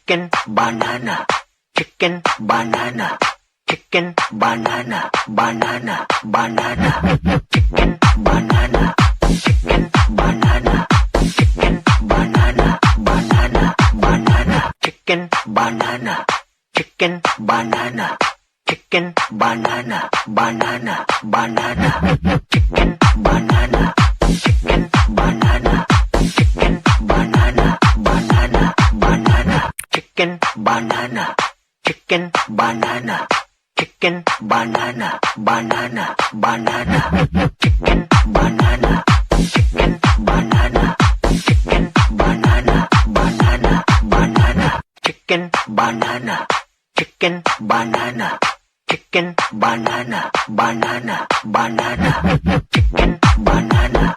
chicken, banana, chicken, banana, chicken, banana, banana, banana, chicken, banana, chicken, banana, chicken, banana, banana, banana, chicken, banana, chicken, banana, chicken, banana, banana, banana, chicken, banana, chicken, banana, chicken, banana, banana, banana, chicken, banana, chicken, banana, chicken, banana, banana, banana, chicken, banana, chicken, banana, chicken, banana, banana, banana, chicken, banana, chicken, banana, chicken, banana, banana, banana, chicken, banana.